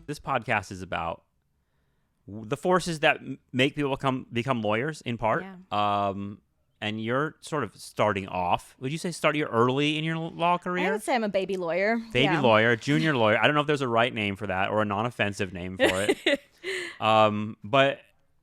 This podcast is about the forces that make people become lawyers, in part. Yeah. And you're sort of starting off. Would you say you're early in your law career? I would say I'm a baby lawyer. Baby lawyer, junior lawyer. I don't know if there's a right name for that or a non-offensive name for it. But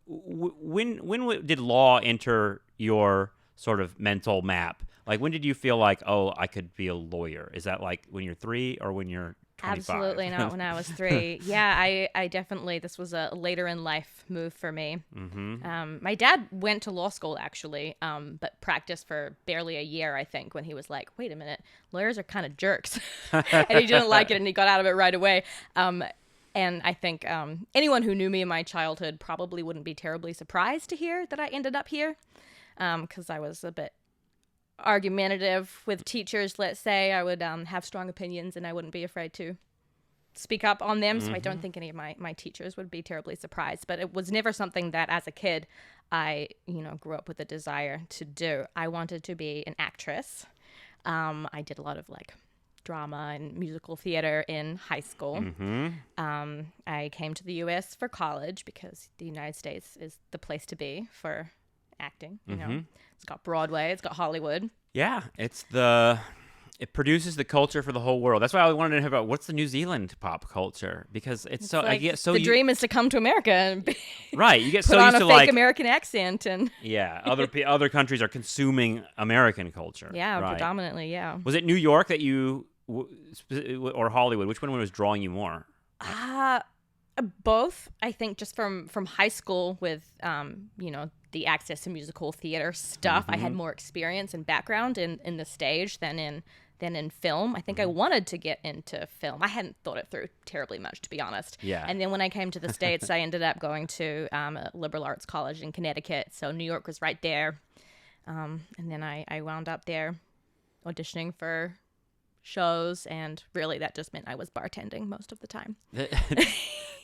when did law enter your sort of mental map? Like, when did you feel like, oh, I could be a lawyer? Is that like when you're 3 or when you're 25? Absolutely not when I was 3. Yeah, I definitely, this was a later in life move for me. Mm-hmm. My dad went to law school, actually, but practiced for barely a year, I think, when he was like, wait a minute, lawyers are kind of jerks. And he didn't like it, and he got out of it right away. And I think anyone who knew me in my childhood probably wouldn't be terribly surprised to hear that I ended up here, because I was a bit argumentative with teachers. Let's say I would have strong opinions, and I wouldn't be afraid to speak up on them. So I don't think any of my teachers would be terribly surprised. But it was never something that as a kid I grew up with a desire to do. I wanted to be an actress. I did a lot of like drama and musical theater in high school. I came to the US for college because the United States is the place to be for acting. You know, it's got Broadway, it's got Hollywood. Yeah, it produces the culture for the whole world. That's why I wanted to know about what's the New Zealand pop culture, because it's so, like, I get so the dream is to come to America and be, right. You get put so on used a to fake like American accent and other countries are consuming American culture. yeah, right. predominantly, yeah. Was it New York that you or Hollywood? Which one was drawing you more? Both, I think, just from high school with the access to musical theater stuff. I had more experience and background in the stage than in film. I think I wanted to get into film. I hadn't thought it through terribly much, to be honest. Yeah. And then when I came to the States, I ended up going to a liberal arts college in Connecticut. So New York was right there. And then I wound up there auditioning for shows, and really that just meant I was bartending most of the time.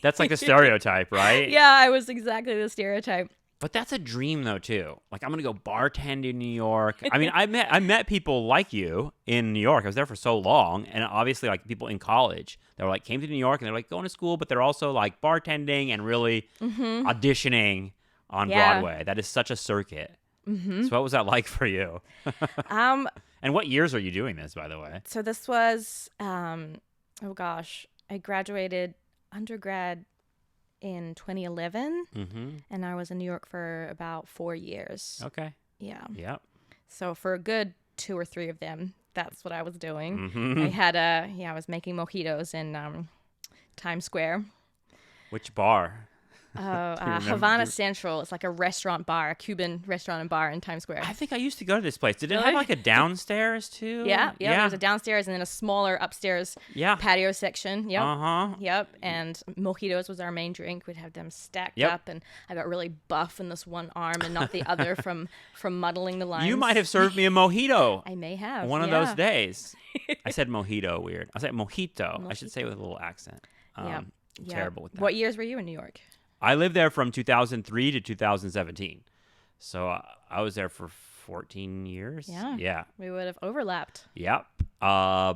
That's like the stereotype, right? Yeah, I was exactly the stereotype. But that's a dream, though, too. Like, I'm gonna go bartend in New York. I mean, I met people like you in New York. I was there for so long, and obviously, like, people in college that were like came to New York and they're like going to school, but they're also like bartending and really auditioning on Broadway. That is such a circuit. So, what was that like for you? And what years are you doing this, by the way? So this was, I graduated undergrad in 2011, and I was in New York for about 4 years. Okay. Yeah. Yep. So for a good 2 or 3 of them, that's what I was doing. I had I was making mojitos in Times Square. Which bar? Havana Central. It's like a restaurant bar, a Cuban restaurant and bar in Times Square. I think I used to go to this place. Did it have like a downstairs too? Yeah. There was a downstairs and then a smaller upstairs patio section. Yep. Yep. And mojitos was our main drink. We'd have them stacked up, and I got really buff in this one arm and not the other from muddling the lines. You might have served me a mojito. I may have. One of those days. I said mojito weird. I said mojito. I should say it with a little accent. Terrible with that. What years were you in New York? I lived there from 2003 to 2017. So I was there for 14 years. Yeah. We would have overlapped. Yep. I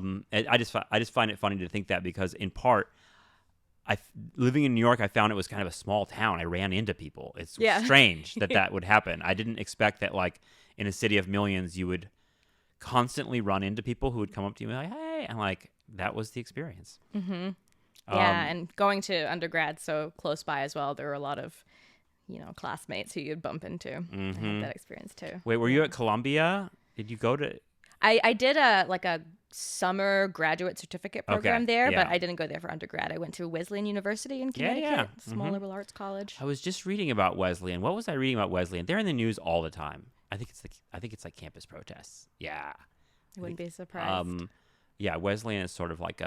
just find it funny to think that, because in part, living in New York, I found it was kind of a small town. I ran into people. It's strange that would happen. I didn't expect that, like, in a city of millions, you would constantly run into people who would come up to you and be like, hey, and like, that was the experience. And going to undergrad so close by as well, there were a lot of, classmates who you'd bump into. I had that experience too. Wait, were you at Columbia? Did you go to? I did a summer graduate certificate program there, but I didn't go there for undergrad. I went to Wesleyan University in Connecticut, small liberal arts college. I was just reading about Wesleyan. What was I reading about Wesleyan? They're in the news all the time. I think it's like campus protests. Yeah, I wouldn't be surprised. Wesleyan is sort of like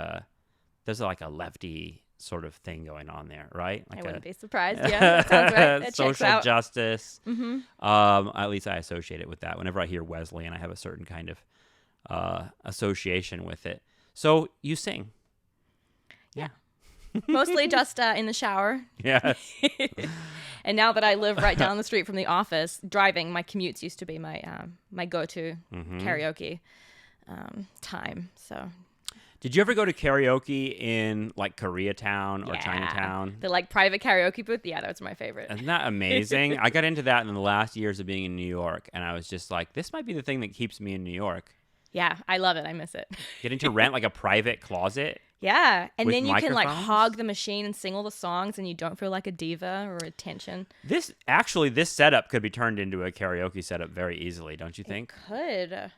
there's like a lefty sort of thing going on there, right? Like I wouldn't be surprised. Yeah, that sounds right. That social justice. At least I associate it with that. Whenever I hear Wesleyan, I have a certain kind of association with it. So you sing? Yeah. Mostly just in the shower. Yes. And now that I live right down the street from the office, driving, my commutes used to be my my go-to karaoke time. So. Did you ever go to karaoke in like Koreatown or Yeah. Chinatown? The like private karaoke booth. Yeah, that's my favorite. Isn't that amazing? I got into that in the last years of being in New York, and I was just like, this might be the thing that keeps me in New York. Yeah, I love it. I miss it. Getting to rent like a private closet. Yeah, and With then you can like microphones? hog the machine and sing all the songs, and you don't feel like a diva or attention. This setup could be turned into a karaoke setup very easily, don't you think? Could.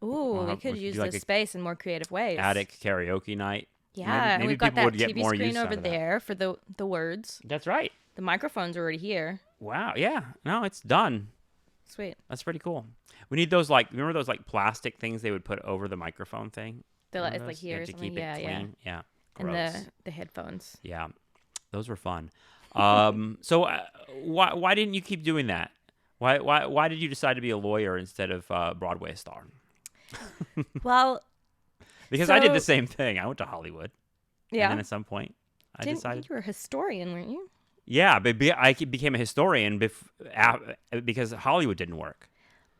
Ooh, we could would use you like this a space in more creative ways. Attic karaoke night. Yeah, and maybe we've got people that would get TV more screen use out over of that. there for the words. That's right. The microphone's already here. Wow. Yeah. No, it's done. Sweet. That's pretty cool. We need those like remember those like plastic things they would put over the microphone thing? It's Remember like those? here or to something. keep it Yeah, yeah. clean. Yeah. And Gross. the headphones. Yeah. Those were fun. So why didn't you keep doing that? Why did you decide to be a lawyer instead of Broadway star? Well, Because I did the So- same thing. I went to Hollywood. And yeah. then at some point, I decided. You were a historian, weren't you? Yeah, but I became a historian because Hollywood didn't work.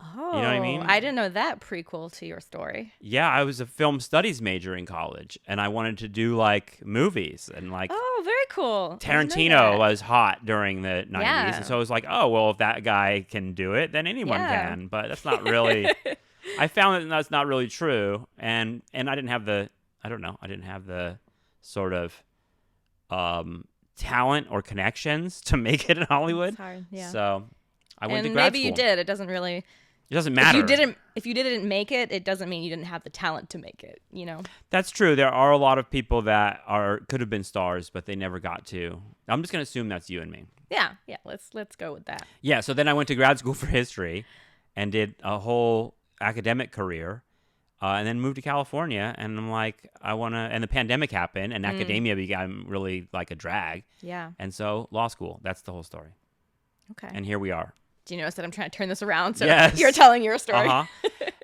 Oh, what I mean? I didn't know that prequel to your story. Yeah, I was a film studies major in college, and I wanted to do like movies and like Oh, very cool. I didn't know Tarantino that. was hot during the 90s, Yeah. and so I was like, oh well, if that guy can do it, then anyone Yeah. can. But that's not really. I found that that's not really true, and I didn't have the sort of talent or connections to make it in Hollywood. It's hard, yeah. So I went to And grad maybe school. you did. It doesn't really. It doesn't matter. If you didn't make it, it doesn't mean you didn't have the talent to make it. You know. That's true. There are a lot of people that could have been stars, but they never got to. I'm just gonna assume that's you and me. Yeah. Yeah. Let's go with that. Yeah. So then I went to grad school for history, and did a whole academic career, and then moved to California. And I'm like, and the pandemic happened, and academia became really like a drag. Yeah. And so law school. That's the whole story. Okay. And here we are. Do you notice that I'm trying to turn this around? So Yes. you're telling your story.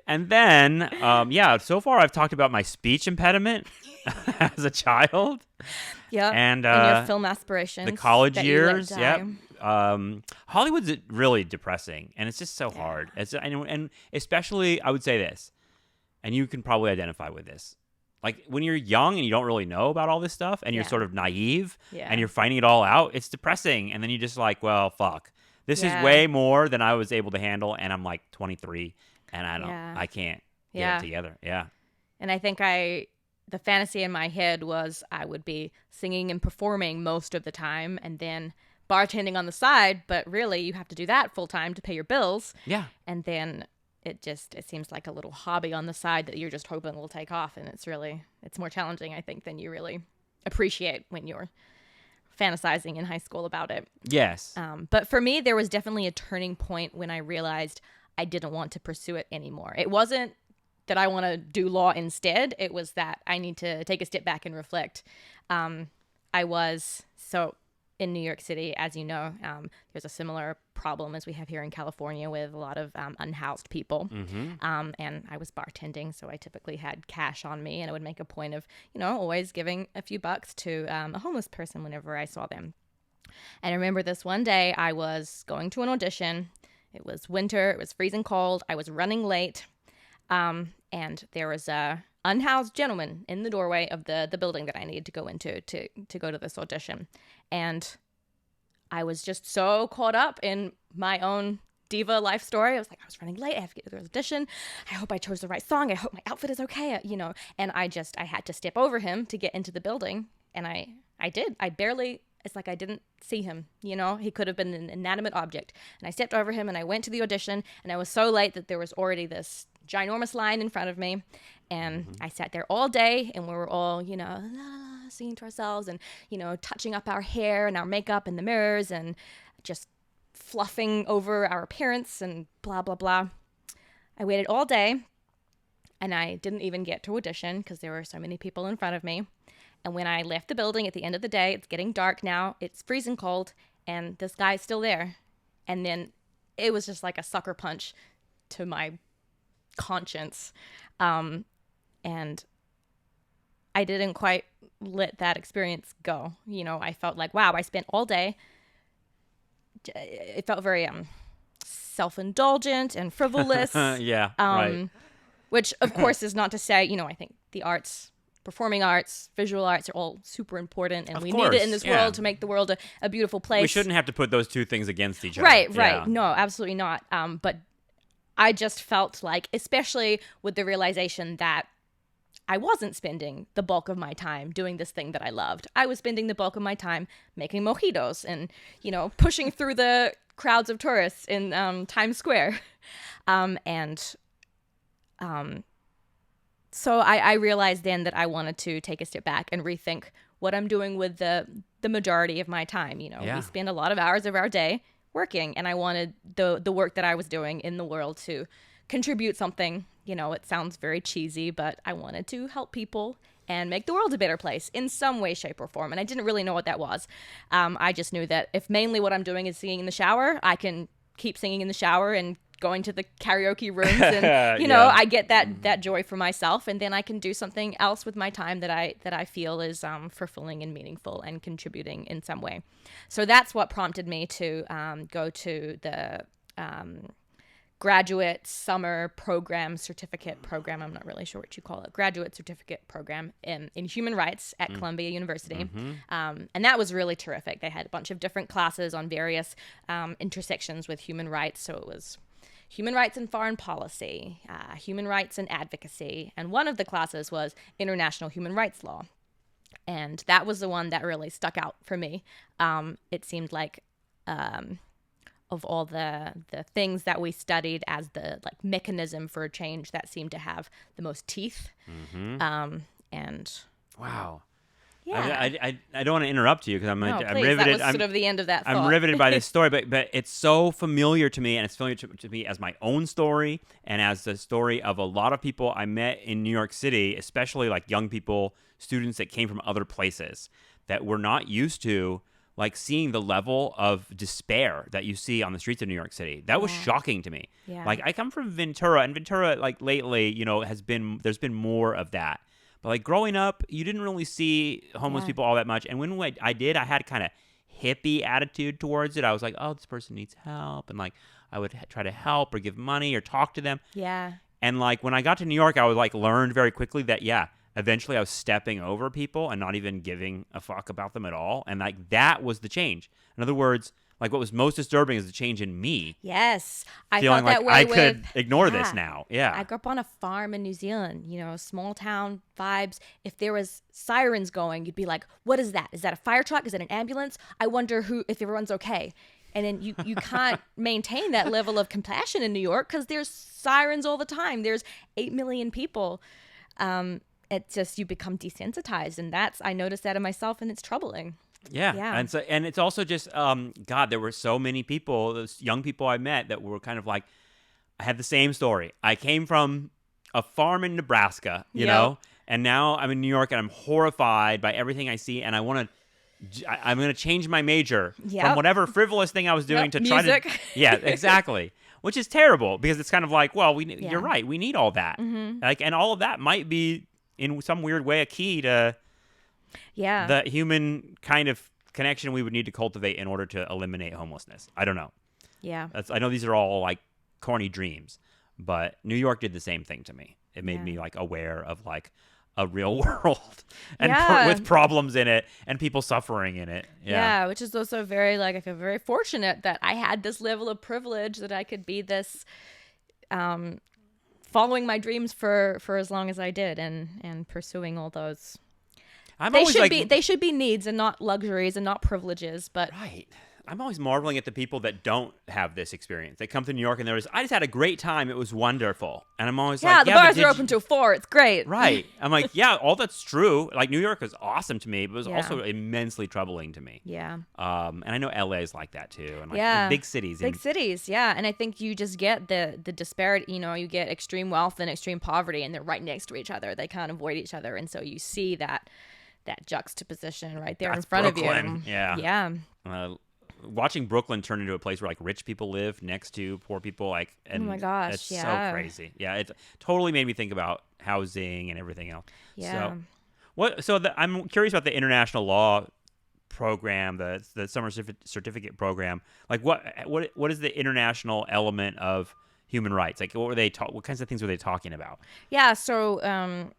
And then, so far I've talked about my speech impediment as a child. Yeah. And your film aspirations. the college that you let years. die. Yep. Hollywood's really depressing, and it's just so hard. And especially, I would say this, and you can probably identify with this. Like when you're young and you don't really know about all this stuff, and you're Yeah. sort of naive, Yeah. and you're finding it all out, it's depressing. And then you just like, well, fuck. This Yeah. is way more than I was able to handle, and I'm like 23, and I can't get Yeah. it together. Yeah. And I think the fantasy in my head was I would be singing and performing most of the time and then bartending on the side, but really you have to do that full time to pay your bills. Yeah. And then it seems like a little hobby on the side that you're just hoping will take off, and it's more challenging, I think, than you really appreciate when you're fantasizing in high school about it. Yes. But for me, there was definitely a turning point when I realized I didn't want to pursue it anymore. It wasn't that I want to do law instead. It was that I need to take a step back and reflect. In New York City, as you know, there's a similar problem as we have here in California with a lot of unhoused people. Mm-hmm. And I was bartending, so I typically had cash on me, and I would make a point of, always giving a few bucks to a homeless person whenever I saw them. And I remember this one day I was going to an audition. It was winter. It was freezing cold. I was running late. And there was a unhoused gentleman in the doorway of the building that I needed to go into to go to this audition. And I was just so caught up in my own diva life story. I was like, I was running late. I have to get to the audition. I hope I chose the right song. I hope my outfit is okay. And I had to step over him to get into the building. And I did. It's like I didn't see him, He could have been an inanimate object. And I stepped over him and I went to the audition, and I was so late that there was already this ginormous line in front of me. And I sat there all day, and we were all, la, la, la, singing to ourselves and, touching up our hair and our makeup in the mirrors and just fluffing over our appearance and blah, blah, blah. I waited all day, and I didn't even get to audition because there were so many people in front of me. And when I left the building at the end of the day, it's getting dark now, it's freezing cold, and this guy's still there. And then it was just like a sucker punch to my conscience. And I didn't quite let that experience go. I felt like, wow, I spent all day. It felt very self-indulgent and frivolous. Yeah, right. Which, of course, is not to say, I think the arts performing arts, visual arts are all super important, and Of we course, need it in this yeah. world to make the world a beautiful place. We shouldn't have to put those two things against each other. Right. Yeah. No, absolutely not. But I just felt like, especially with the realization that I wasn't spending the bulk of my time doing this thing that I loved. I was spending the bulk of my time making mojitos and, pushing through the crowds of tourists in Times Square. So I realized then that I wanted to take a step back and rethink what I'm doing with the majority of my time. We spend a lot of hours of our day working, and I wanted the work that I was doing in the world to contribute something. It sounds very cheesy, but I wanted to help people and make the world a better place in some way, shape, or form. And I didn't really know what that was. I just knew that if mainly what I'm doing is singing in the shower, I can keep singing in the shower and going to the karaoke rooms, and I get that joy for myself, and then I can do something else with my time that I feel is fulfilling and meaningful and contributing in some way. So that's what prompted me to go to the graduate summer program, certificate program. I'm not really sure what you call it. Graduate certificate program in human rights at Columbia University. And that was really terrific. They had a bunch of different classes on various intersections with human rights. So it was human rights and foreign policy, human rights and advocacy. And one of the classes was international human rights law. And that was the one that really stuck out for me. It seemed like of all the things that we studied as the mechanism for change, that seemed to have the most teeth. And wow. yeah, I don't want to interrupt you because I'm riveted. That was sort of the end of that thought. I'm riveted by this story, but it's so familiar to me, and it's familiar to me as my own story and as the story of a lot of people I met in New York City, especially young people, students that came from other places that were not used to seeing the level of despair that you see on the streets of New York City. That was shocking to me. Yeah. I come from Ventura, and Ventura lately, there's been more of that. But growing up, you didn't really see homeless people all that much. And when I did, I had kind of hippie attitude towards it. I was like, oh, this person needs help. And I would try to help or give money or talk to them. Yeah. And when I got to New York, I was learned very quickly that, eventually I was stepping over people and not even giving a fuck about them at all. And that was the change. In other words, what was most disturbing is the change in me. Yes. I feeling felt that way I could ignore this now. Yeah. I grew up on a farm in New Zealand, small town vibes. If there was sirens going, you'd be like, what is that? Is that a fire truck? Is that an ambulance? I wonder if everyone's okay. And then you can't maintain that level of compassion in New York because there's sirens all the time. There's 8 million people. It's just, you become desensitized, and I noticed that in myself, and it's troubling. Yeah. And it's also just, God, there were so many people, those young people I met that were kind of I had the same story. I came from a farm in Nebraska, you know, and now I'm in New York and I'm horrified by everything I see. And I'm going to change my major from whatever frivolous thing I was doing to music. try to. Yeah, exactly. Which is terrible because it's kind of you're right. We need all that. And all of that might be in some weird way a key to the human kind of connection we would need to cultivate in order to eliminate homelessness. I don't know. Yeah. I know these are all corny dreams, but New York did the same thing to me. It made me aware of a real world and with problems in it and people suffering in it. Yeah, which is also very I feel very fortunate that I had this level of privilege that I could be this following my dreams for as long as I did and pursuing all those. They should be needs and not luxuries and not privileges, but right. I'm always marveling at the people that don't have this experience. They come to New York and I just had a great time. It was wonderful. And I'm always the bars are open till 4. It's great. Right. I'm all that's true. New York was awesome to me, but it was also immensely troubling to me. Yeah. And I know LA is like that too. And big cities. Big cities, yeah. And I think you just get the disparity, you get extreme wealth and extreme poverty, and they're right next to each other. They can't avoid each other. And so you see that juxtaposition right there in front Brooklyn. of you. Yeah. Yeah. Watching Brooklyn turn into a place where rich people live next to poor people, and oh my gosh, it's so crazy. Yeah, it totally made me think about housing and everything else. Yeah. I'm curious about the international law program, the summer certificate program. What is the international element of human rights? What kinds of things were they talking about? Yeah. So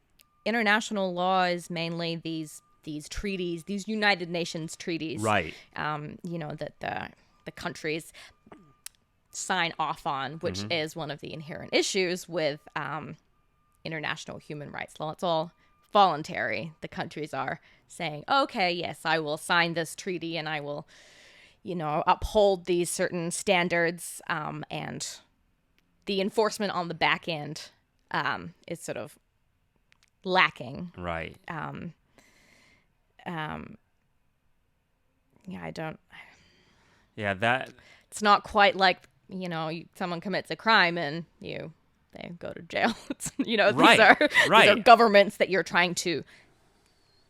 international law is mainly these treaties, these United Nations treaties, Right. That the countries sign off on, which is one of the inherent issues with international human rights law. It's all voluntary. The countries are saying, okay, yes, I will sign this treaty and I will, uphold these certain standards, and the enforcement on the back end is sort of lacking. Right. I don't. Yeah, that. It's not quite like someone commits a crime and they go to jail. Right. These are governments that you're trying to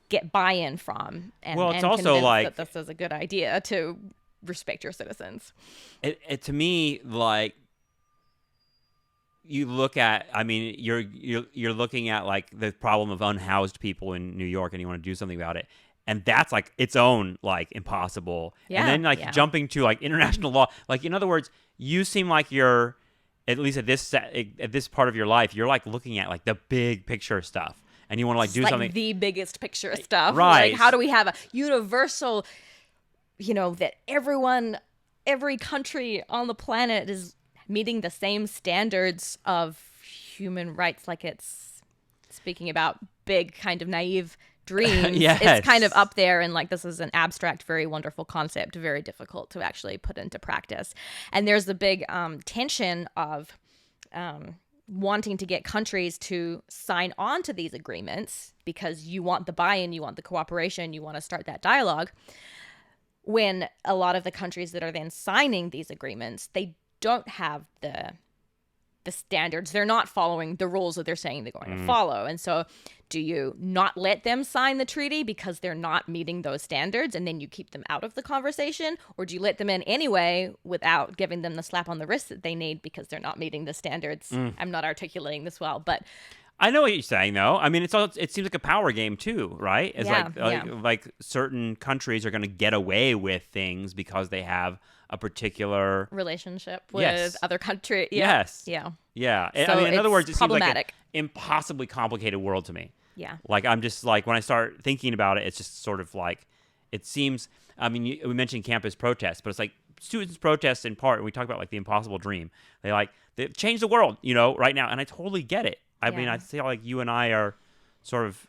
get buy-in from, and Well, it's also convince like that this is a good idea to respect your citizens. It to me, like, you look at, I mean, you're looking at like the problem of unhoused people in New York, and you want to do something about it, and that's like its own like impossible. Yeah, and then like jumping to like international law, like in other words, you seem like you're, at least at this part of your life, you're like looking at like the big picture stuff, and you want to like do like something, the biggest picture stuff, right? Like, how do we have a universal, that every country on the planet is meeting the same standards of human rights? Like, it's speaking about big kind of naive dreams. Yes. It's kind of up there, and like, this is an abstract, very wonderful concept, very difficult to actually put into practice. And there's the big tension of wanting to get countries to sign on to these agreements because you want the buy-in, you want the cooperation, you want to start that dialogue, when a lot of the countries that are then signing these agreements, they don't have the standards. They're not following the rules that they're saying they're going to follow. And so do you not let them sign the treaty because they're not meeting those standards, and then you keep them out of the conversation? Or do you let them in anyway without giving them the slap on the wrist that they need because they're not meeting the standards? I'm not articulating this well, but I know what you're saying, though. I mean, it seems like a power game too, right? It's like certain countries are going to get away with things because they have a particular relationship with other countries. Yeah. Yes. Yeah. Yeah. So I mean, in other words, it seems like an problematic. impossibly complicated world to me. Yeah. Like, I'm just like, when I start thinking about it, it's just sort of like, it seems, I mean, we mentioned campus protests, but it's like students protest in part, and we talk about like the impossible dream. They change the world, right now. And I totally get it. I mean, I feel like you and I are sort of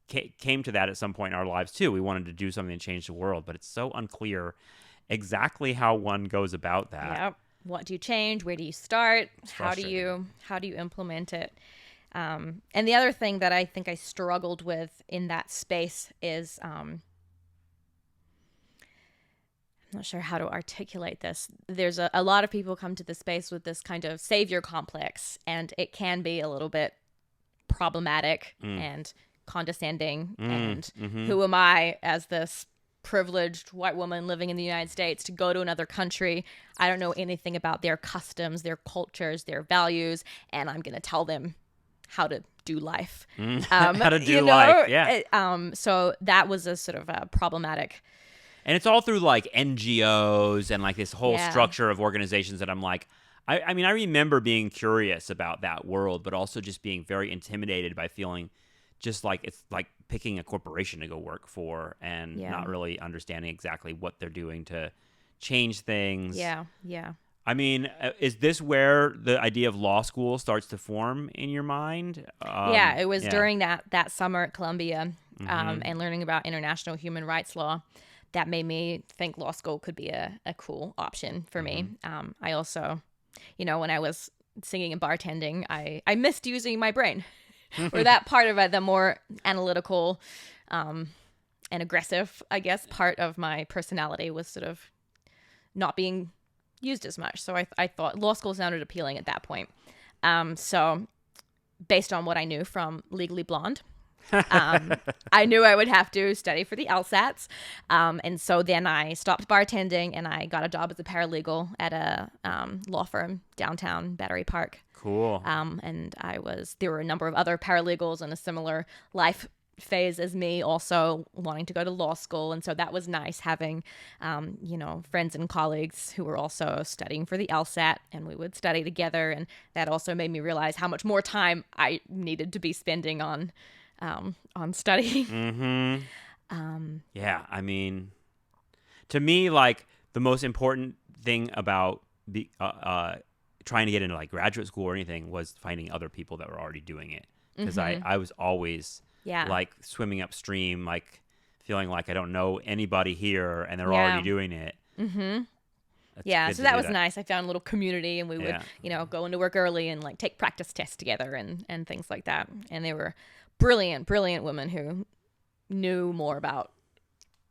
came to that at some point in our lives too. We wanted to do something to change the world, but it's so unclear exactly how one goes about that. Yep. What do you change? Where do you start? How do you implement it? And the other thing that I think I struggled with in that space is, I'm not sure how to articulate this. There's a lot of people come to the space with this kind of savior complex, and it can be a little bit problematic and condescending. And who am I, as this privileged white woman living in the United States, to go to another country? I don't know anything about their customs, their cultures, their values, and I'm going to tell them how to do life. How to do life, yeah. So that was a sort of a problematic. And it's all through like NGOs and like this whole structure of organizations that I'm like, I mean, I remember being curious about that world, but also just being very intimidated by feeling just like it's like picking a corporation to go work for and not really understanding exactly what they're doing to change things. Yeah, yeah. I mean, is this where the idea of law school starts to form in your mind? It was during that summer at Columbia and learning about international human rights law that made me think law school could be a cool option for me. I also, when I was singing and bartending, I missed using my brain. Or that part of it, the more analytical and aggressive, I guess, part of my personality was sort of not being used as much. So I thought law school sounded appealing at that point. So based on what I knew from Legally Blonde, I knew I would have to study for the LSATs. And so then I stopped bartending and I got a job as a paralegal at a law firm downtown Battery Park. Cool. And there were a number of other paralegals in a similar life phase as me, also wanting to go to law school. And so that was nice having, friends and colleagues who were also studying for the LSAT, and we would study together. And that also made me realize how much more time I needed to be spending on on studying. Yeah, I mean, to me, like the most important thing about the trying to get into like graduate school or anything was finding other people that were already doing it, because I was always like swimming upstream, like feeling like I don't know anybody here and they're already doing it. Yeah, so that was nice. I found a little community, and we would, go into work early and like take practice tests together and things like that. And they were brilliant women who knew more about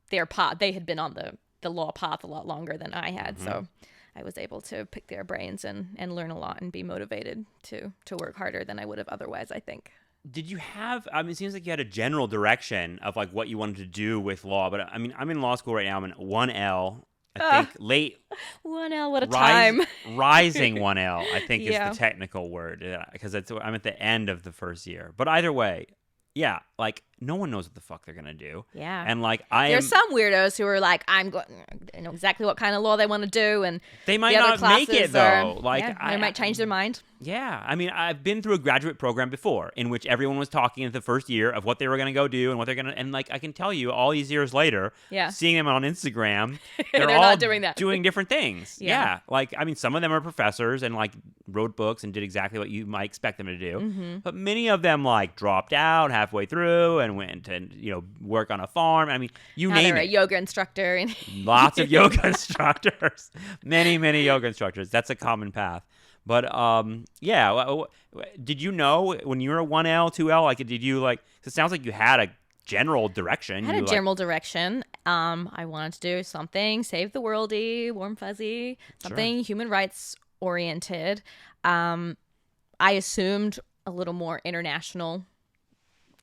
their path. They had been on the law path a lot longer than I had, so I was able to pick their brains and learn a lot and be motivated to work harder than I would have otherwise, I think. Did you have, I mean, it seems like you had a general direction of like what you wanted to do with law, but I mean, I'm in law school right now. I'm in 1L. I think late 1L, what a time. Rising 1L, I think is the technical word, because I'm at the end of the first year. But either way, yeah, like no one knows what the fuck they're gonna do. Yeah, and like there's some weirdos who are like, I know exactly what kind of law they want to do, and they might not make it though. They might change their mind. Yeah, I mean, I've been through a graduate program before in which everyone was talking in the first year of what they were gonna go do and what they're gonna, and like I can tell you, all these years later, seeing them on Instagram, they're all not doing that, doing different things. Yeah, like I mean, some of them are professors and like wrote books and did exactly what you might expect them to do, but many of them like dropped out halfway through and went and work on a farm. I mean, you name it. A yoga instructor. Lots of yoga instructors. Many yoga instructors. That's a common path. But did you know when you were a 1L, 2L, like did you like? It sounds like you had a general direction. I had a general direction. I wanted to do something save the worldy, warm fuzzy, something human rights oriented. I assumed a little more international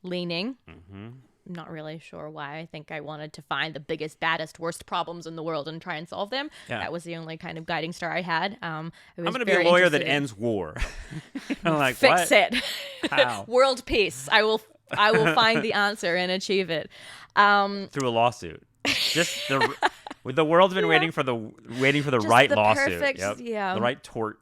leaning. I'm not really sure why. I think I wanted to find the biggest, baddest, worst problems in the world and try and solve them. Yeah. That was the only kind of guiding star I had. I'm going to be a lawyer that ends war. I'm like, fix it. World peace. I will find the answer and achieve it. Through a lawsuit. Just the world's been waiting for the right lawsuit. Perfect, the right tort.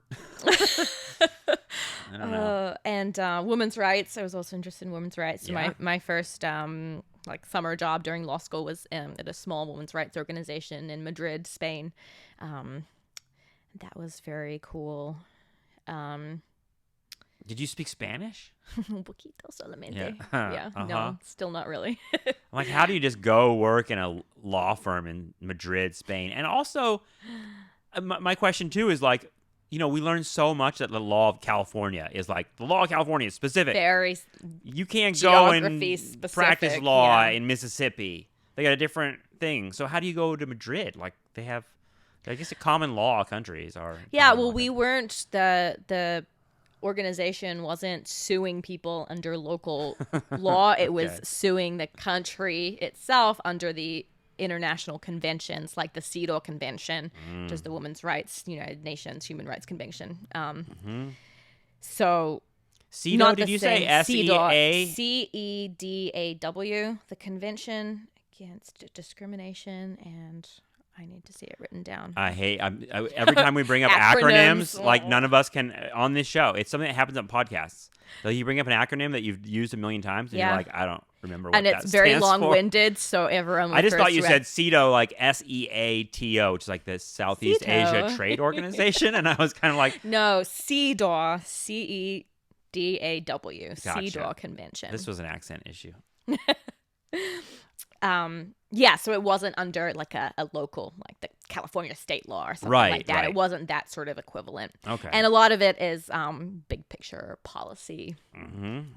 I don't know. And women's rights. I was also interested in women's rights. So my first like summer job during law school was at a small women's rights organization in Madrid, Spain. That was very cool. Did you speak Spanish? Un poquito solamente. No, still not really. Like, how do you just go work in a law firm in Madrid, Spain? And also, my question too is like, we learned so much that the law of California is like, the law of California is specific. Very you can't go and specific, practice law in Mississippi. They got a different thing. So how do you go to Madrid? Like they have, I guess, the common law countries are. Yeah, well, we weren't the organization wasn't suing people under local law. It was suing the country itself under the international conventions like the CEDAW Convention, which is the Women's Rights, United Nations Human Rights Convention. So CEDAW, did you say SEA? CEDAW, the Convention Against Discrimination, and I need to see it written down. Every time we bring up acronyms, like none of us can on this show. It's something that happens on podcasts. So you bring up an acronym that you've used a million times, and you're like, I don't remember what that stands for. And it's very long-winded, so everyone. I just thought you said CEDAW, like SEATO, which is like the Southeast Asia Trade Organization, and I was kind of like, no, CEDAW, CEDAW, CEDAW Convention. This was an accent issue. So it wasn't under like a local, like the California state law or something like that. Right. It wasn't that sort of equivalent. Okay. And a lot of it is big picture policy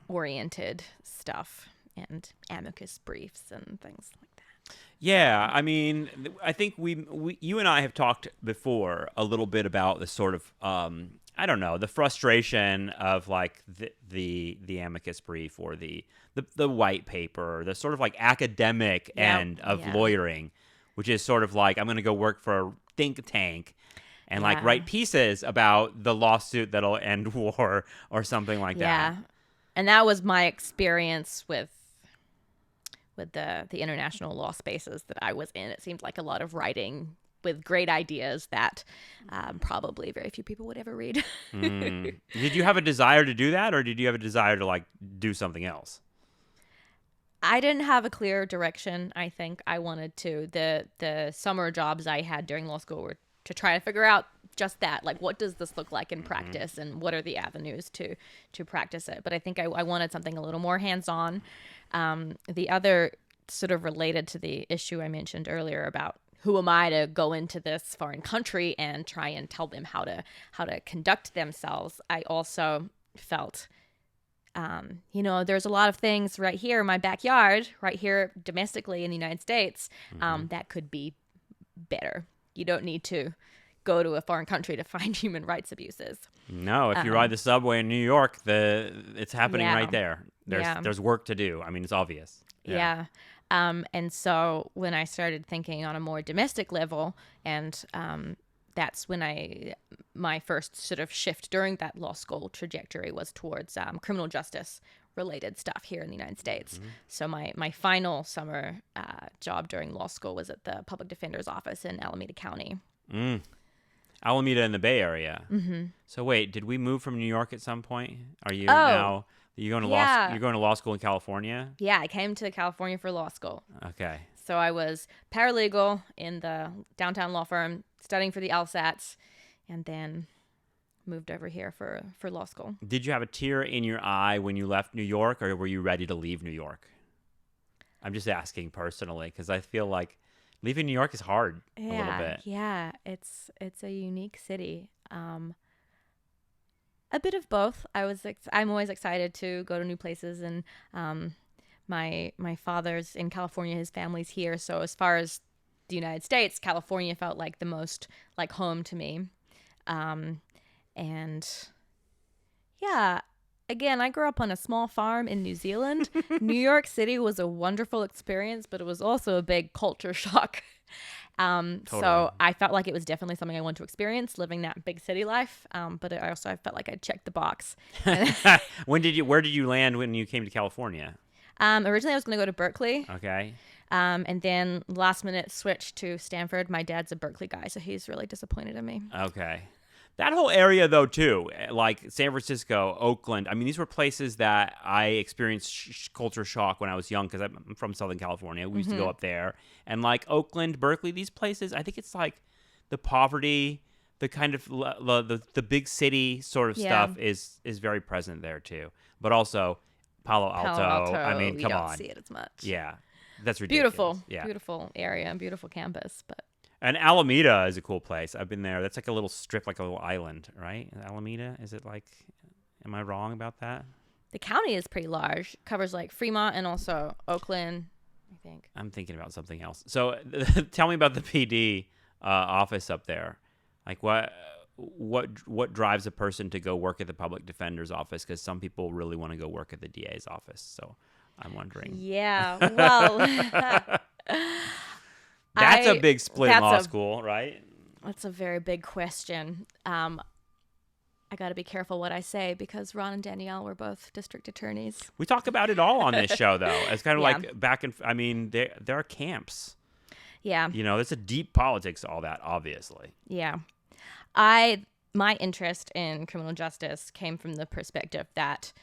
oriented stuff and amicus briefs and things like that. Yeah, I mean, I think you and I have talked before a little bit about the sort of I don't know, the frustration of like the amicus brief or the white paper, the sort of like academic end of lawyering, which is sort of like, I'm going to go work for a think tank and like write pieces about the lawsuit that'll end war or something like that. Yeah. And that was my experience with the international law spaces that I was in. It seemed like a lot of writing with great ideas that probably very few people would ever read. Did you have a desire to do that, or did you have a desire to like do something else? I didn't have a clear direction. I think I wanted to. The summer jobs I had during law school were to try to figure out just that, like, what does this look like in practice, and what are the avenues to practice it. But I think I wanted something a little more hands-on. The other sort of related to the issue I mentioned earlier about who am I to go into this foreign country and try and tell them how to conduct themselves. I also felt, there's a lot of things right here in my backyard, right here domestically in the United States, that could be better. You don't need to go to a foreign country to find human rights abuses. No, if you ride the subway in New York, it's happening right there. There's work to do. I mean, it's obvious. Yeah. And so when I started thinking on a more domestic level, and that's when my first sort of shift during that law school trajectory was towards criminal justice related stuff here in the United States. So my final summer job during law school was at the public defender's office in Alameda County. Alameda in the Bay Area. So wait, did we move from New York at some point? Are you you're going to law school in California? Yeah, I came to California for law school. Okay. So I was paralegal in the downtown law firm, studying for the LSATs, and then moved over here for law school. Did you have a tear in your eye when you left New York, or were you ready to leave New York? I'm just asking personally, because I feel like leaving New York is hard a little bit. Yeah, it's a unique city. A bit of both. I'm always excited to go to new places, and my father's in California, his family's here. So as far as the United States, California felt like the most like home to me. And yeah, again, I grew up on a small farm in New Zealand. New York City was a wonderful experience, but it was also a big culture shock. Totally. So I felt like it was definitely something I wanted to experience, living that big city life. But I felt like I checked the box. Where did you land when you came to California? Originally I was going to go to Berkeley. Okay. And then last minute switched to Stanford. My dad's a Berkeley guy, so he's really disappointed in me. Okay. That whole area, though, too, like San Francisco, Oakland, I mean, these were places that I experienced culture shock when I was young, because I'm from Southern California. We used to go up there. And like Oakland, Berkeley, these places, I think it's like the poverty, the kind of the big city sort of stuff is very present there, too. But also Palo Alto. I mean, come on. You don't see it as much. Yeah. That's ridiculous. Beautiful area and beautiful campus, but... And Alameda is a cool place. I've been there. That's like a little strip, like a little island, right? Alameda? Is it like, am I wrong about that? The county is pretty large. It covers like Fremont and also Oakland, I think. I'm thinking about something else. So tell me about the PD office up there. Like what drives a person to go work at the public defender's office? Because some people really want to go work at the DA's office. So I'm wondering. Yeah, well... That's a big split in law school, right? That's a very big question. I got to be careful what I say, because Ron and Danielle were both district attorneys. We talk about it all on this show, though. It's kind of like I mean, there are camps. Yeah. You know, there's a deep politics to all that, obviously. Yeah. My interest in criminal justice came from the perspective that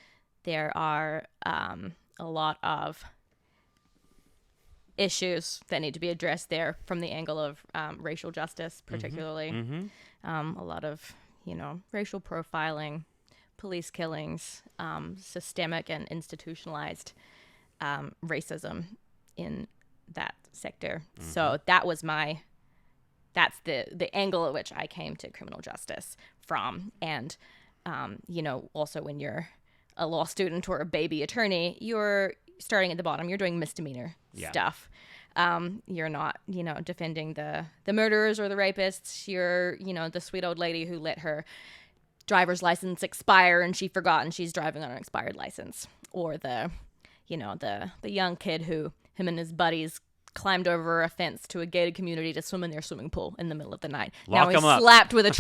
there are a lot of issues that need to be addressed there from the angle of racial justice, particularly. A lot of, racial profiling, police killings, systemic and institutionalized racism in that sector. So that's the angle at which I came to criminal justice from. And, also when you're a law student or a baby attorney, you're starting at the bottom. You're doing misdemeanor stuff. You're not, defending the murderers or the rapists. You're, the sweet old lady who let her driver's license expire and she forgot and she's driving on an expired license. Or the young kid who him and his buddies climbed over a fence to a gated community to swim in their swimming pool in the middle of the night. Now he's slapped with a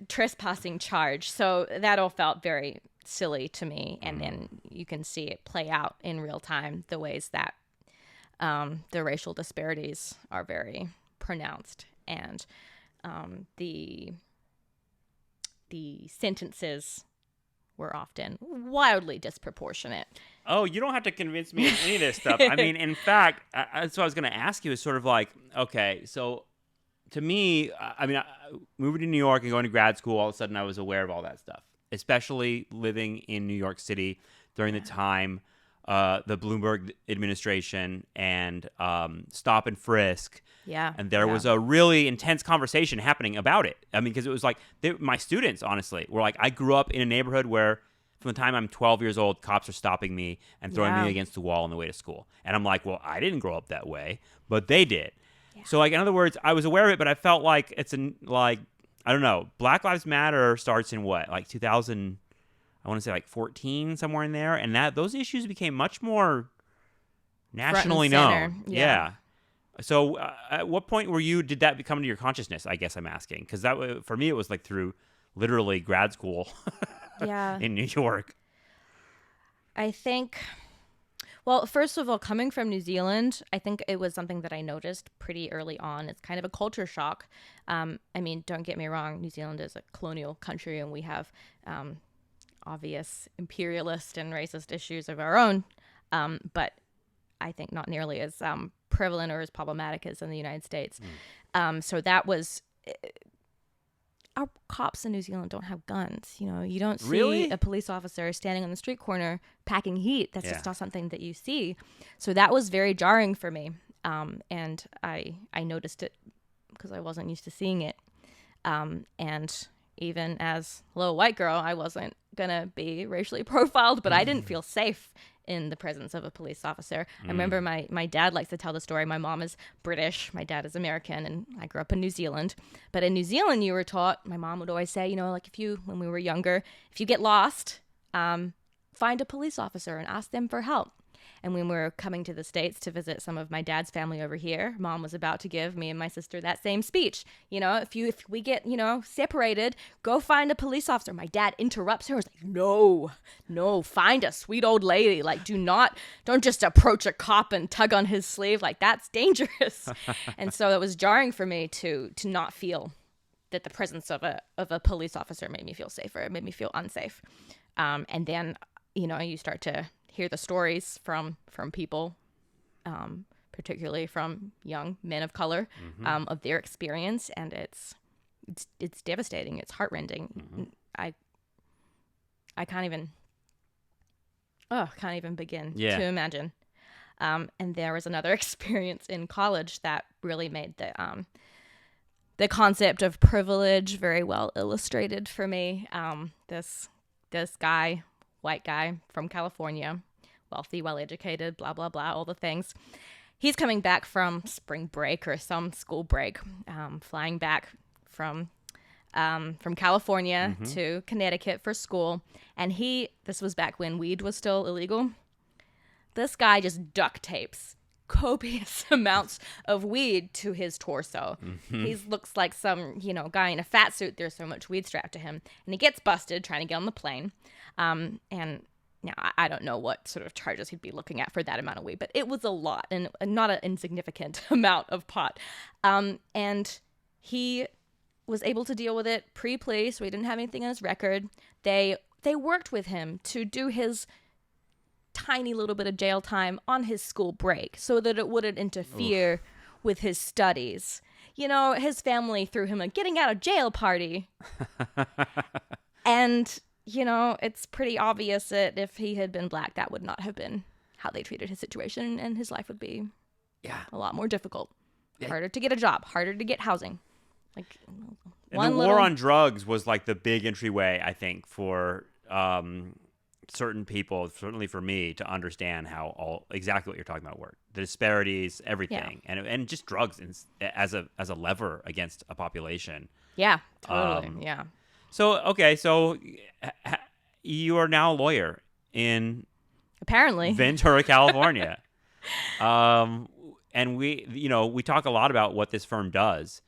trespassing charge. So that all felt very silly to me. And then you can see it play out in real time, the ways that the racial disparities are very pronounced, and the sentences were often wildly disproportionate. Oh, you don't have to convince me of any of this stuff. I mean, in fact, that's what I was going to ask you is sort of like, okay, so to me, moving to New York and going to grad school, all of a sudden I was aware of all that stuff, especially living in New York City during the time, the Bloomberg administration and stop and frisk. Yeah. And there was a really intense conversation happening about it. I mean, because it was like my students, honestly, were like, I grew up in a neighborhood where from the time I'm 12 years old, cops are stopping me and throwing me against the wall on the way to school. And I'm like, well, I didn't grow up that way, but they did. Yeah. So, like, in other words, I was aware of it, but I felt like I don't know, Black Lives Matter starts in what, like 2000, I want to say like 14, somewhere in there. And those issues became much more nationally known. Yeah. So at what point did that become into your consciousness, I guess I'm asking? Because for me, it was like through literally grad school in New York. I think, well, first of all, coming from New Zealand, I think it was something that I noticed pretty early on. It's kind of a culture shock. I mean, don't get me wrong, New Zealand is a colonial country and we have obvious imperialist and racist issues of our own, but I think not nearly as prevalent or as problematic as in the United States. So that was... Our cops in New Zealand don't have guns. You know, you don't see a police officer standing on the street corner packing heat. That's just not something that you see. So that was very jarring for me. And I noticed it because I wasn't used to seeing it. And even as a little white girl, I wasn't going to be racially profiled, but I didn't feel safe in the presence of a police officer. I remember my dad likes to tell the story. My mom is British, my dad is American, and I grew up in New Zealand. But in New Zealand, you were taught, my mom would always say, you know, like when we were younger, if you get lost, find a police officer and ask them for help. And when we were coming to the States to visit some of my dad's family over here, Mom was about to give me and my sister that same speech. You know, if we get, separated, go find a police officer. My dad interrupts her. He's like, no, find a sweet old lady. Like, don't just approach a cop and tug on his sleeve. Like, that's dangerous. And so it was jarring for me to not feel that the presence of a police officer made me feel safer. It made me feel unsafe. And then, you start to hear the stories from people, particularly from young men of color, of their experience, and it's devastating. It's heartrending. I can't even begin to imagine. And there was another experience in college that really made the concept of privilege very well illustrated for me. This guy, white guy from California, wealthy, well-educated, blah, blah, blah, all the things. He's coming back from spring break or some school break, flying back from California to Connecticut for school. And this was back when weed was still illegal. This guy just duct tapes copious amounts of weed to his torso. He looks like some, guy in a fat suit. There's so much weed strapped to him. And he gets busted trying to get on the plane. And now I don't know what sort of charges he'd be looking at for that amount of weed, but it was a lot and not an insignificant amount of pot. And he was able to deal with it pre-plea, so he didn't have anything on his record. They worked with him to do his tiny little bit of jail time on his school break so that it wouldn't interfere with his studies. His family threw him a getting out of jail party. And, it's pretty obvious that if he had been black, that would not have been how they treated his situation, and his life would be a lot more difficult. Harder to get a job, harder to get housing. Like, and the war on drugs was like the big entryway, I think, for certain people, certainly for me, to understand how exactly what you're talking about work. The disparities, everything, and just drugs as a lever against a population. Yeah, totally. So you are now a lawyer in apparently Ventura, California. And we talk a lot about what this firm does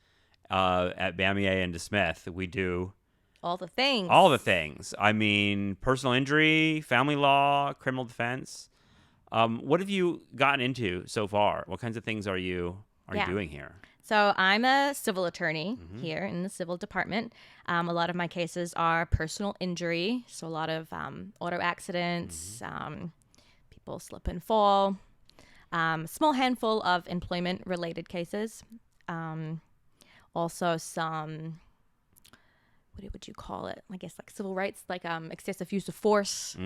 at Bamieh De Smeth. We do all the things. I mean, personal injury, family law, criminal defense. What have you gotten into so far? What kinds of things are you doing here? So I'm a civil attorney here in the civil department. A lot of my cases are personal injury. So a lot of auto accidents, people slip and fall. Small handful of employment-related cases. Also some, what would you call it? I guess like civil rights, like excessive use of force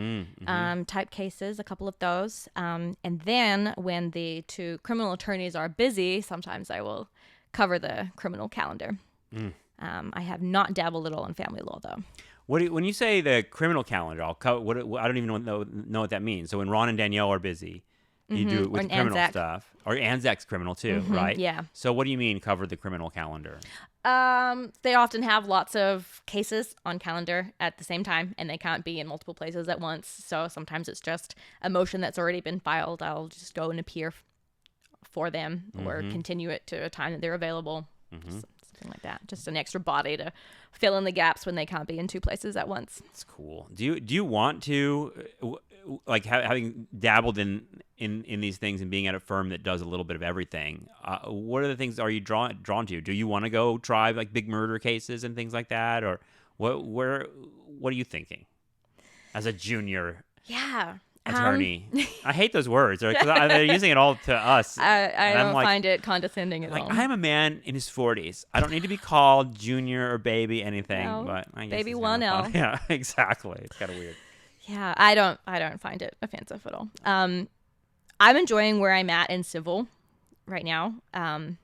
type cases, a couple of those. And then when the two criminal attorneys are busy, sometimes I will cover the criminal calendar. I have not dabbled at all in family law, though. When you say the criminal calendar, I don't even know what that means. So when Ron and Danielle are busy, you do it with criminal Anzac stuff. Or Anzac's criminal too, right? Yeah. So what do you mean cover the criminal calendar? They often have lots of cases on calendar at the same time, and they can't be in multiple places at once. So sometimes it's just a motion that's already been filed. I'll just go and appear for them or continue it to a time that they're available. Something like that. Just an extra body to fill in the gaps when they can't be in two places at once. That's cool. Do you want to, like, having dabbled in these things and being at a firm that does a little bit of everything, what are the things are you drawn to? Do you want to go try like big murder cases and things like that, or what are you thinking as a junior attorney? I hate those words because they're using it all to us. I don't find it condescending at all. I am a man in his 40s. I don't need to be called junior or baby anything. No, but I guess baby it's 1L. Yeah, exactly. It's kind of weird. Yeah, I don't find it offensive at all. I'm enjoying where I'm at in civil right now. I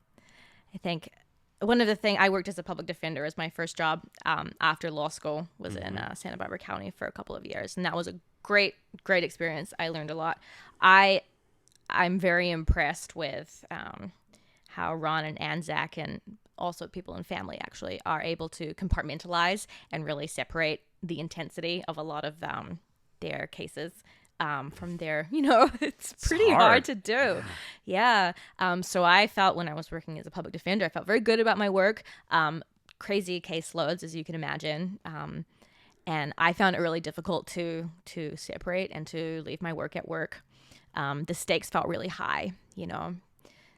think one of the things, I worked as a public defender as my first job after law school, was in Santa Barbara County for a couple of years, and that was a great experience. I learned a lot. I'm very impressed with how Ron and Anzac, and also people in family actually, are able to compartmentalize and really separate the intensity of a lot of their cases from their, it's pretty hard to do. Yeah. So I felt when I was working as a public defender, I felt very good about my work. Crazy caseloads, as you can imagine. And I found it really difficult to separate and to leave my work at work. The stakes felt really high,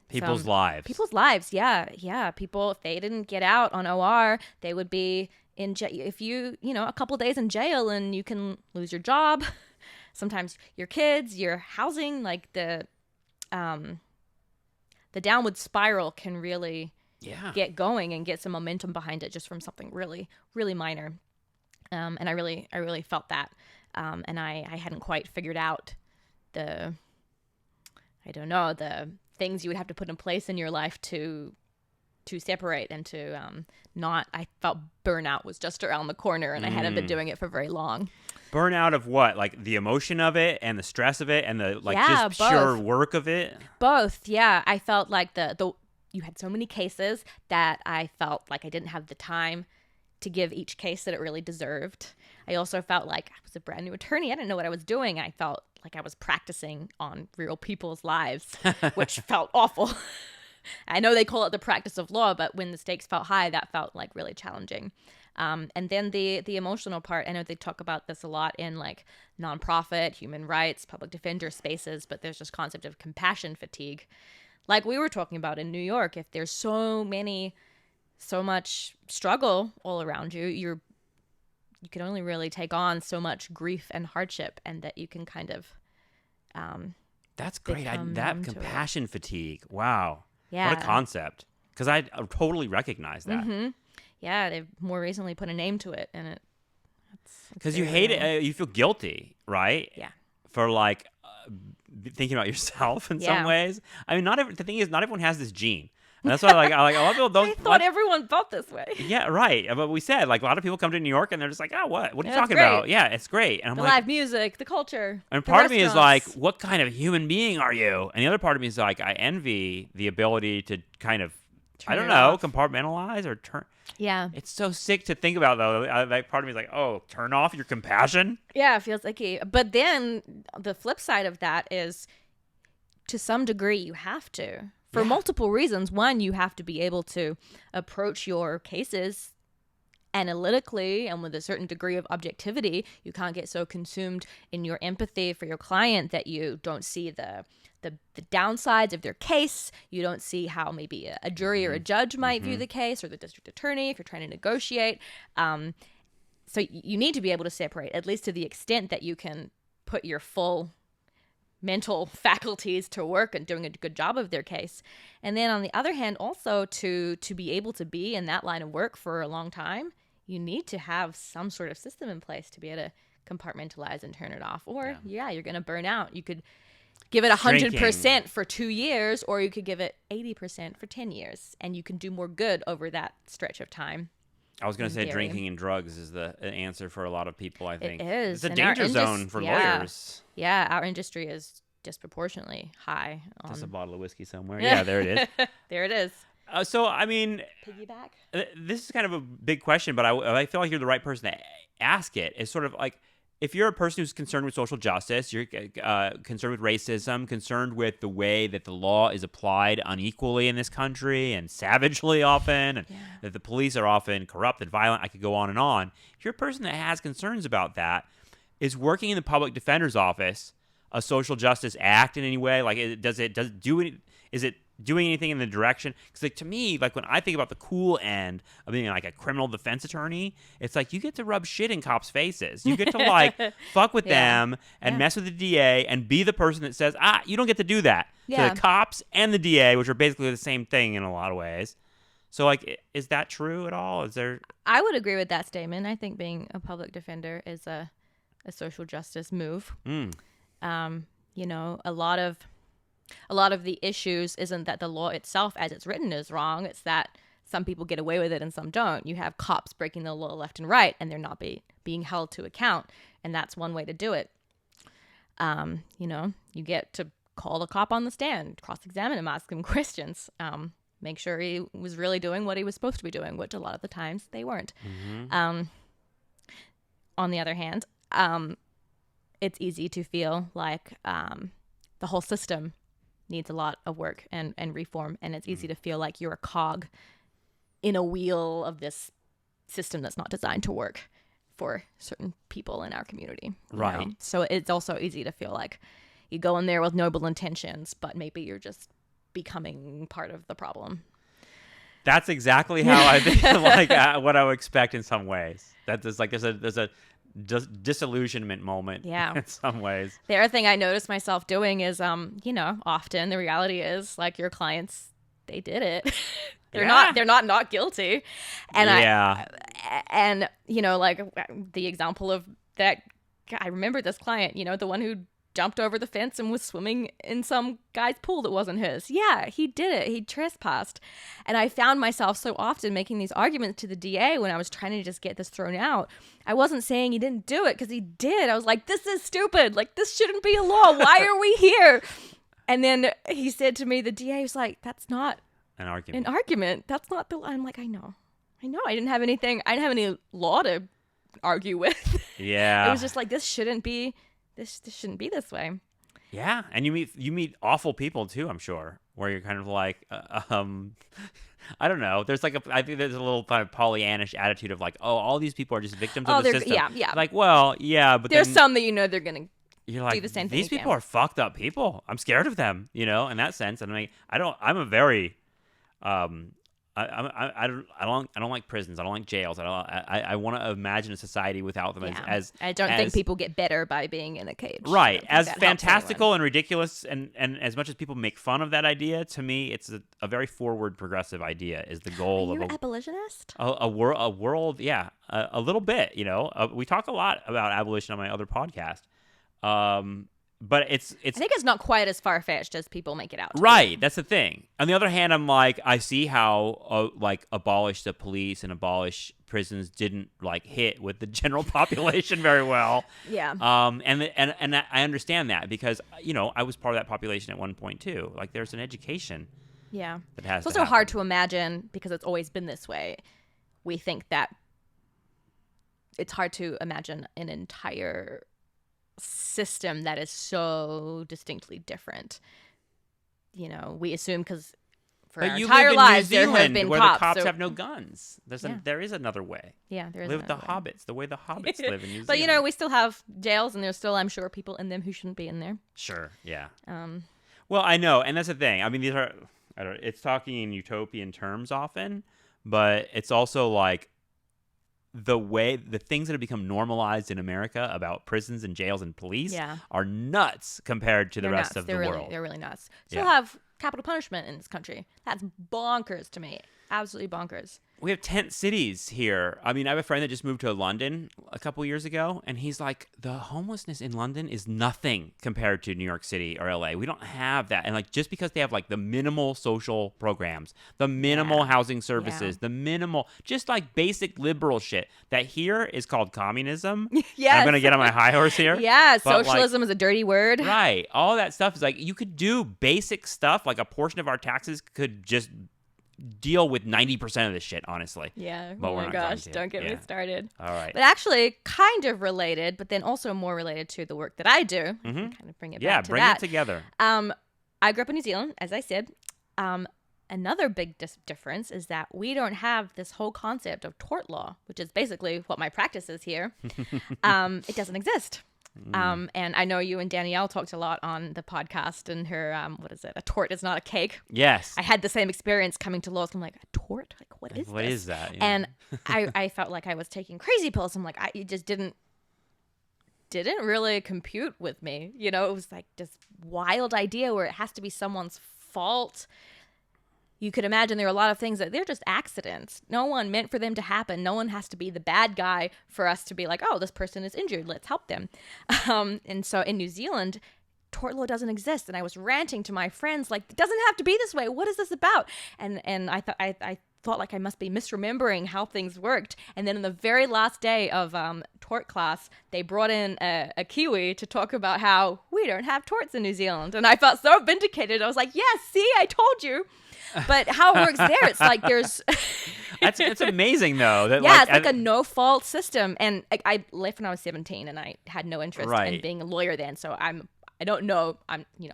People's lives. Yeah. People, if they didn't get out on OR, they would be in jail. If a couple days in jail, and you can lose your job, sometimes your kids, your housing, like the downward spiral can really get going and get some momentum behind it just from something really, really minor. And I really felt that. And I hadn't quite figured out the things you would have to put in place in your life to separate and to I felt burnout was just around the corner, and I hadn't been doing it for very long. Burnout of what? Like the emotion of it and the stress of it and the just both. pure work of it? Both, yeah. I felt like you had so many cases that I felt like I didn't have the time to give each case that it really deserved. I also felt like I was a brand new attorney. I didn't know what I was doing. I felt like I was practicing on real people's lives, which felt awful. I know they call it the practice of law, but when the stakes felt high, that felt like really challenging. And then the emotional part, I know they talk about this a lot in like nonprofit, human rights, public defender spaces, but there's this concept of compassion fatigue. Like we were talking about in New York, if there's so much struggle all around you, you can only really take on so much grief and hardship, and that you can kind of that's great. That compassion fatigue. Wow. Yeah. What a concept. Because I totally recognize that. Mm-hmm. Yeah, they've more recently put a name to it, and because you hate it, you feel guilty, right? Yeah. For like thinking about yourself in some ways. I mean, the thing is, not everyone has this gene. And that's why a lot of people don't. I thought everyone felt this way. Yeah, right. But we said, like, a lot of people come to New York and they're just like, oh, what are you talking great. about? Yeah, it's great. And I'm the like, live music, the culture. And part of me is like, what kind of human being are you? And the other part of me is like, I envy the ability to kind of, compartmentalize or turn. Yeah. It's so sick to think about, though. Like, part of me is like, oh, turn off your compassion? Yeah, it feels like But then the flip side of that is, to some degree, you have to. For multiple reasons. One, you have to be able to approach your cases analytically and with a certain degree of objectivity. You can't get so consumed in your empathy for your client that you don't see the downsides of their case. You don't see how maybe a jury or a judge might view the case, or the district attorney if you're trying to negotiate. So you need to be able to separate, at least to the extent that you can put your full mental faculties to work and doing a good job of their case. And then on the other hand, also to be able to be in that line of work for a long time, you need to have some sort of system in place to be able to compartmentalize and turn it off. Or you're going to burn out. You could give it 100% for 2 years, or you could give it 80% for 10 years, and you can do more good over that stretch of time. I was going to say drinking and drugs is the answer for a lot of people, I think. It is. It's a danger zone for lawyers. Yeah, our industry is disproportionately high. Just a bottle of whiskey somewhere. Yeah, there it is. There it is. So, I mean... Piggyback? This is kind of a big question, but I feel like you're the right person to ask it. It's sort of like, if you're a person who's concerned with social justice, you're concerned with racism, concerned with the way that the law is applied unequally in this country and savagely often, and that the police are often corrupt and violent, I could go on and on. If you're a person that has concerns about that, is working in the public defender's office a social justice act in any way? Like, is it doing anything in the direction? Because like, to me, like when I think about the cool end of being like a criminal defense attorney, it's like you get to rub shit in cops' faces. You get to like fuck with them and mess with the DA and be the person that says, you don't get to do that to the cops and the DA, which are basically the same thing in a lot of ways. So like, is that true at all? Is there? I would agree with that statement. I think being a public defender is a social justice move. You know, a lot of the issues isn't that the law itself as it's written is wrong. It's that some people get away with it and some don't. You have cops breaking the law left and right, and they're not being held to account. And that's one way to do it. You know, you get to call the cop on the stand, cross-examine him, ask him questions, make sure he was really doing what he was supposed to be doing, which a lot of the times they weren't. On the other hand, it's easy to feel like the whole system needs a lot of work and reform, and it's easy to feel like you're a cog in a wheel of this system that's not designed to work for certain people in our community. Right. Know? So it's also easy to feel like you go in there with noble intentions, but maybe you're just becoming part of the problem. That's exactly how I think, like what I would expect in some ways. That there's a disillusionment moment in some ways. The other thing I noticed myself doing is, you know, often the reality is like your clients, they did it. They're not guilty. And and you know, like the example of that, I remember this client, you know, the one who jumped over the fence and was swimming in some guy's pool that wasn't his. Yeah, he did it. He trespassed. And I found myself so often making these arguments to the DA when I was trying to just get this thrown out. I wasn't saying he didn't do it because he did. I was like, this is stupid. Like, this shouldn't be a law. Why are we here? And then he said to me, the DA was like, that's not an argument. That's not the law. I'm like, I know. I didn't have any law to argue with. Yeah. It was just like, this shouldn't be this way. Yeah, and you meet awful people too, I'm sure, where you're kind of like, I don't know. There's like I think there's a little kind of Pollyannish attitude of like, oh, all these people are just victims of the system. Yeah. Like, well, yeah, but there's some that you know they're gonna do the same thing. These people are fucked up people. I'm scared of them, you know, in that sense. And I mean, I'm a very I don't like prisons. I don't like jails. I want to imagine a society without them. As I don't think people get better by being in a cage. Right. As fantastical and ridiculous and as much as people make fun of that idea, to me, it's a very forward, progressive idea. Is the goal of an abolitionist? A world, yeah, a little bit. You know, we talk a lot about abolition on my other podcast. But I think it's not quite as far-fetched as people make it out to right. That's the thing. On the other hand, I'm like, I see how like abolish the police and abolish prisons didn't like hit with the general population very well. Yeah. And I understand that because, you know, I was part of that population at one point too. Like there's an education. Yeah. That has it's also hard to imagine because it's always been this way. We think that it's hard to imagine an entire system that is so distinctly different. You know, we assume because for our entire lives there have been where cops. The cops have no guns. There is another way. Yeah, there is. Live with the hobbits, the way the hobbits live in New Zealand. But you know, we still have jails, and there's still, I'm sure, people in them who shouldn't be in there. Sure. Yeah. Well, I know, and that's the thing. I mean, it's talking in utopian terms often, but it's also like the things that have become normalized in America about prisons and jails and police are nuts compared to the rest of the world. They're really nuts. Still have capital punishment in this country. That's bonkers to me. Absolutely bonkers. We have tent cities here. I mean, I have a friend that just moved to London a couple years ago, and he's like, the homelessness in London is nothing compared to New York City or LA. We don't have that. And like, just because they have like the minimal social programs, the minimal housing services, the minimal, just like basic liberal shit that here is called communism. Yes. I'm going to get on my high horse here. Yeah, socialism is a dirty word. Right. All that stuff is like, you could do basic stuff, like a portion of our taxes could just deal with 90% of this shit, honestly. Yeah. But oh my gosh, don't get me started. All right. But actually, kind of related, but then also more related to the work that I do. Kind of bring it back to that. Yeah, bring it together. I grew up in New Zealand, as I said. Another big difference is that we don't have this whole concept of tort law, which is basically what my practice is here. It doesn't exist. And I know you and Danielle talked a lot on the podcast and her, what is it? A tort is not a cake. Yes. I had the same experience coming to law school. I'm like, a tort? Like, what is this? What is that? Yeah. And I felt like I was taking crazy pills. I'm like, it just didn't really compute with me. You know, it was like this wild idea where it has to be someone's fault. You could imagine there are a lot of things that they're just accidents. No one meant for them to happen. No one has to be the bad guy for us to be like, oh, this person is injured. Let's help them. And so in New Zealand, tort law doesn't exist. And I was ranting to my friends, like, it doesn't have to be this way. What is this about? And I thought like I must be misremembering how things worked. And then in the very last day of tort class, they brought in a Kiwi to talk about how we don't have torts in New Zealand. And I felt so vindicated. I was like, yes, see, I told you. But how it works there, it's like there's... It's amazing, though. That it's like a no-fault system. And I left when I was 17, and I had no interest in being a lawyer then. So I don't know.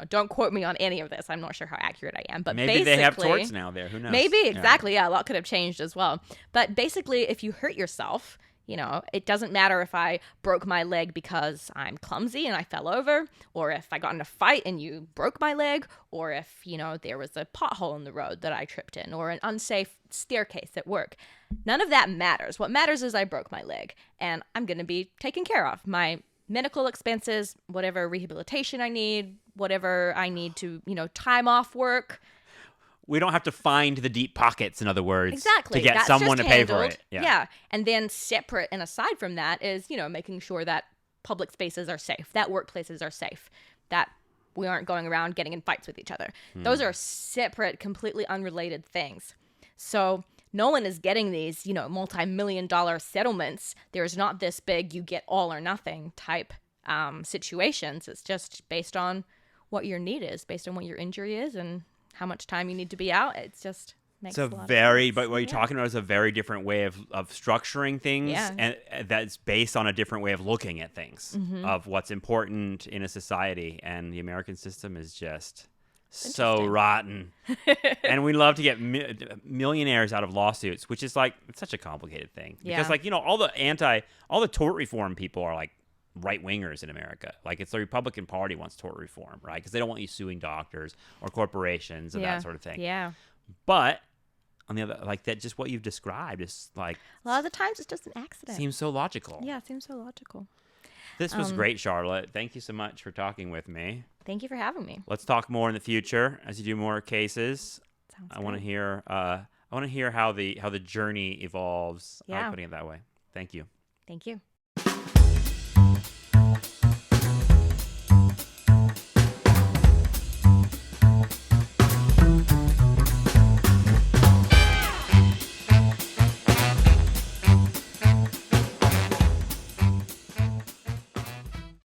Don't quote me on any of this. I'm not sure how accurate I am. But maybe they have torts now there. Who knows? Maybe, exactly. Yeah, a lot could have changed as well. But basically, if you hurt yourself... it doesn't matter if I broke my leg because I'm clumsy and I fell over, or if I got in a fight and you broke my leg, or if, there was a pothole in the road that I tripped in, or an unsafe staircase at work. None of that matters. What matters is I broke my leg, and I'm going to be taken care of. My medical expenses, whatever rehabilitation I need, whatever I need to, time off work. We don't have to find the deep pockets, in other words, exactly. to get That's someone just to pay handled. for it. Yeah. And then separate and aside from that is, making sure that public spaces are safe, that workplaces are safe, that we aren't going around getting in fights with each other. Those are separate, completely unrelated things. So no one is getting these, multi-million-dollar settlements. There's not this big you get all or nothing type situations. It's just based on what your need is, based on what your injury is, and how much time you need to be out. It's just makes a lot of sense. But what you're talking about is a very different way of structuring things, and that's based on a different way of looking at things, of what's important in a society. And the American system is just so rotten. And we love to get millionaires out of lawsuits, which is like, it's such a complicated thing. Because all the tort reform people are like right-wingers in America. Like, it's the Republican Party wants tort reform, right? Because they don't want you suing doctors or corporations and that sort of thing. Yeah. But on the other, like, that, just what you've described is like, a lot of the times it's just an accident. Seems so logical. Yeah, it seems so logical. This was great, Charlotte. Thank you so much for talking with me. Thank you for having me. Let's talk more in the future as you do more cases. Sounds I want to hear how the journey evolves. Yeah. I like putting it that way. Thank you. Thank you.